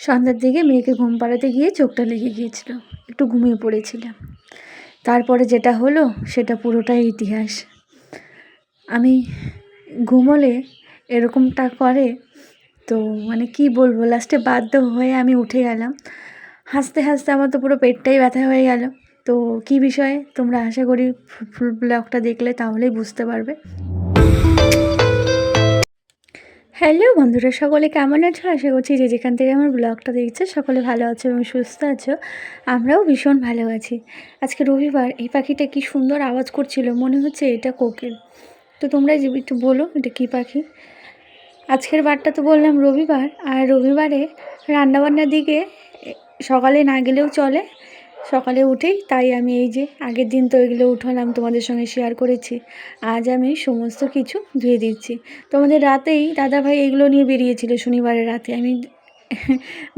সন্ধ্যার দিকে মেয়েকে ঘুম পাড়াতে গিয়ে চোখটা লেগে গিয়েছিল, একটু ঘুমিয়ে পড়েছিলাম। তারপরে যেটা হলো সেটা পুরোটাই ইতিহাস। আমি ঘুমোলে এরকমটা করে, তো মানে কি বলবো, লাস্টে বাধ্য হয়ে আমি উঠে গেলাম। হাসতে হাসতে আমার তো পুরো পেটটাই ব্যথা হয়ে গেল। তো কী বিষয়ে তোমরা আশা করি ফুল ব্লগটা দেখলে তাহলেই বুঝতে পারবে। হ্যালো বন্ধুরা, সকলে কেমন আছো? আশা করছি যে যেখান থেকে আমার ব্লগটা দেখছে সকলে ভালো আছো এবং সুস্থ আছো। আমরাও ভীষণ ভালো আছি। আজকে রবিবার, এই পাখিটা কি সুন্দর আওয়াজ করছিল, মনে হচ্ছে এটা কোকিল। তো তোমরা একটু বলো এটা কী পাখি। আজকের বারটা তো বললাম রবিবার, আর রবিবারে রান্নাবান্নার দিকে সকালে না গেলেও চলে, সকালে উঠেই তাই আমি এই যে আগের দিন তো এগুলো উঠালাম, তোমাদের সঙ্গে শেয়ার করেছি। আজ আমি সমস্ত কিছু ধুয়ে দিচ্ছি। তোমাদের রাতেই দাদাভাই এগুলো নিয়ে বেরিয়েছিল, শনিবারের রাতে আমি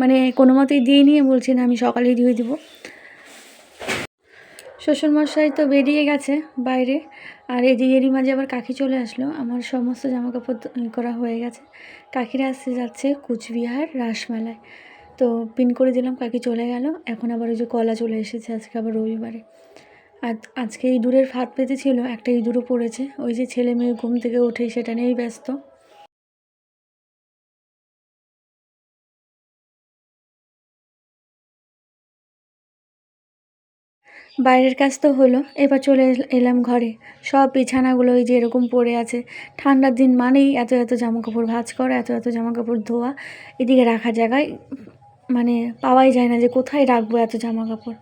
মানে কোনো মতেই দিয়ে নিয়ে বলছি না আমি সকালেই ধুয়ে দেবো। শ্বশুরমশাই তো বেরিয়ে গেছে বাইরে, আর এরই মাঝে আবার কাকি চলে আসলো। আমার সমস্ত জামাকাপড় করা হয়ে গেছে। কাকিরা আসতে যাচ্ছে কুচবিহার রাসমেলায়, তো পিন করে দিলাম, কাকি চলে গেল। এখন আবার ওই যে কলা চলে এসেছে, আজকে আবার রবিবারে। আর আজকে ইঁদুরের ফাঁদ পেতেছিল, একটা ইঁদুরও পড়েছে। ওই যে ছেলে মেয়ে ঘুম থেকে উঠেই সেটা নিয়েই ব্যস্ত। বাইরের কাজ তো হলো, এবার চলে এলাম ঘরে। সব বিছানাগুলো ওই যে এরকম পড়ে আছে। ঠান্ডার দিন মানেই এত এত জামাকাপড় ভাঁজ করা, এত এত জামাকাপড় ধোয়া। এদিকে রাখার জায়গায় মানে পাওয়াই যায় না যে কোথায় রাখবো এত জামাকাপড়।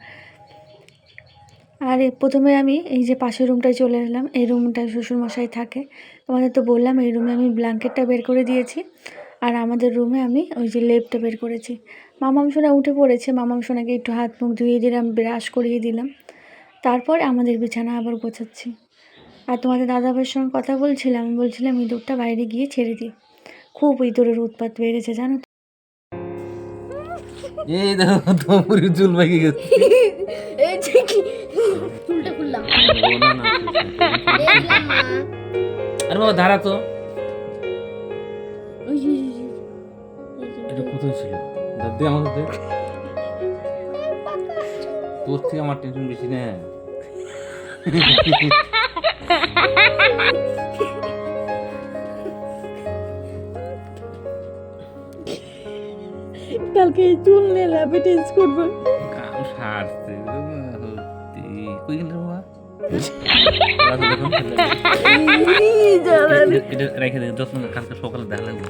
আর প্রথমে আমি এই যে পাশের রুমটায় চলে এলাম। এই রুমটায় শ্বশুরমশাই থাকে। তোমাদের তো বললাম এই রুমে আমি ব্ল্যাঙ্কেটটা বের করে দিয়েছি, আর আমাদের রুমে আমি ওই যে লেপটা বের করেছি। মামাম সোনা উঠে পড়েছে, মামাম সোনাকে একটু হাত মুখ ধুয়ে দিলাম, ব্রাশ করিয়ে দিলাম। তারপর আমাদের বিছানা আবার গোছাচ্ছি। আর তোমাদের দাদাভাইয়ের সঙ্গে কথা বলছিলাম ইঁদুরটা বাইরে গিয়ে ছেড়ে দিই। খুব ইঁদুরের উৎপাত বেড়েছে জানো তো। এই দেখো তোমার চুল পাকি গেছে। এই যে কি চুলটা খুললাম। দেখলাম মা। আরে বাবা দাঁড়া তো, ওই যে এটা কোথায় ছিল? দে আমাদের দে, তোর থেকে আমার টেনশন বেশি না। কালকে এই চুল নিয়ে ল্যাবে টেস্ট করবো। কাম সারছে কই গেল বাবা? এটা রেখে দে, যত্ন কালকে সকালে দেখা লাগবে।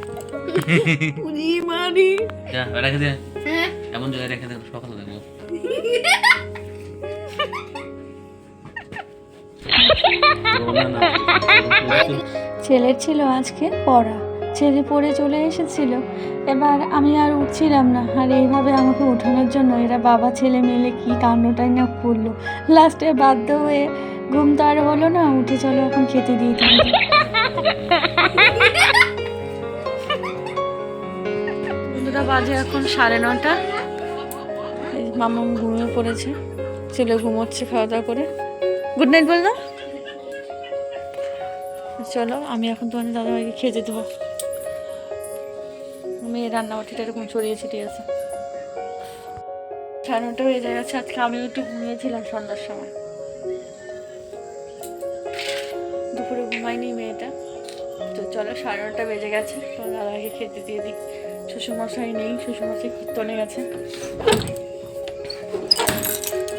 যা রেখে দে, এমন জায়গায় রেখে দে সকালে দেখবো। ছেলের ছিল আজকে পড়া, ছেলে পড়ে চলে এসেছিল। এবার আমি আর উঠছিলাম না, আর এইভাবে আমাকে ওঠানোর জন্য এরা বাবা ছেলে মিলে কি কাণ্ডটাই না করলো। লাস্টে বাধ্য হয়ে ঘুম তো আর হলো না, উঠে চলো এখন খেতে দিয়ে দিই। বন্ধুরা বাজে এখন 9:30। মামা ঘুমিয়ে পড়েছে, ছেলে ঘুমোচ্ছে খাওয়া দাওয়া করে। গুড নাইট বল না। চলো আমি এখন তোমাদের দাদাভাইকে খেতে দেবো। মেয়ে রান্নাবাটিটা এরকম ছড়িয়ে ছিটিয়ে আছে। 9:30 হয়ে গেছে। আজকে আমিও একটু ঘুমিয়েছিলাম সন্ধ্যার সময়, দুপুরে ঘুমায়নি মেয়েটা। তো চলো 9:30 বেজে গেছে, তোমার দাদাভাইকে খেতে দিয়ে দিই। শ্বশুরমশাই নেই, শ্বশুরমশাই কীর্তনে গেছে।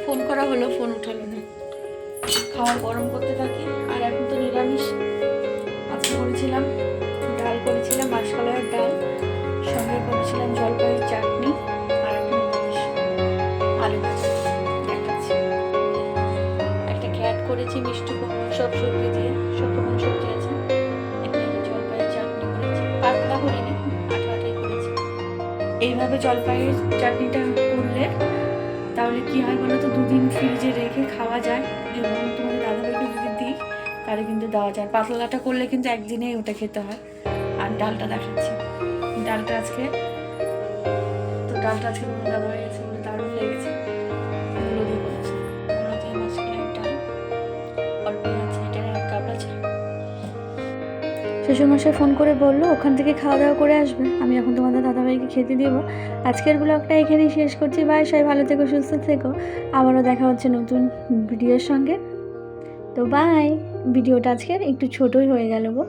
ফোন করা হলো, ফোন উঠালো না। খাওয়া গরম করতে থাকি। আর এখন তো নিরামিষ। আজকে করেছিলাম ডাল, করেছিলাম মাসকলাইয়ের ডাল, সঙ্গে করেছিলাম জলপাইয়ের চাটনি, আর একটা নিরামিষ আলু ভাজা দেখাচ্ছি। একটা ঘ্যাট করেছি মিষ্টি কুমড়ো সব সবজি দিয়ে, সব রকম সবজি আছে। এখানে জলপাইয়ের চাটনি করেছি, পাতলা করিনি, আঠা আঠাই করেছি। এইভাবে জলপাইয়ের চাটনিটা করলে তাহলে কি হয় বলো তো, 2 দিন ফ্রিজে রেখে খাওয়া যায়। এবং তোমাদের দাদাভাইকে যদি দিই তাহলে কিন্তু দেওয়া যায়। পাতলাটা করলে কিন্তু একদিনেই ওটা খেতে হয়। আর ডালটা দেখাচ্ছি, ডালটা আজকে তোমাদের দাদাভাই গেছে বলে দারুণ লেগেছে। মূলো দিয়ে করেছে, মূলো দিয়ে মাসকলাইয়ের ডাল, অল্প আছে, এটা 1 কাপ আছে। শ্বশুরমশাই ফোন করে বললো ওখান থেকে খাওয়া দাওয়া করে আসবে। আমি এখন তোমাদের দাদাভাইকে খেতে দেবো। আজকের ব্লগটা এখানেই শেষ করছি। বাই, সবাই ভালো থেকো, সুস্থ থেকো। আবারও দেখা হচ্ছে নতুন ভিডিওর সঙ্গে। তো বাই। ভিডিওটা আজকের একটু ছোটই হয়ে গেল গো।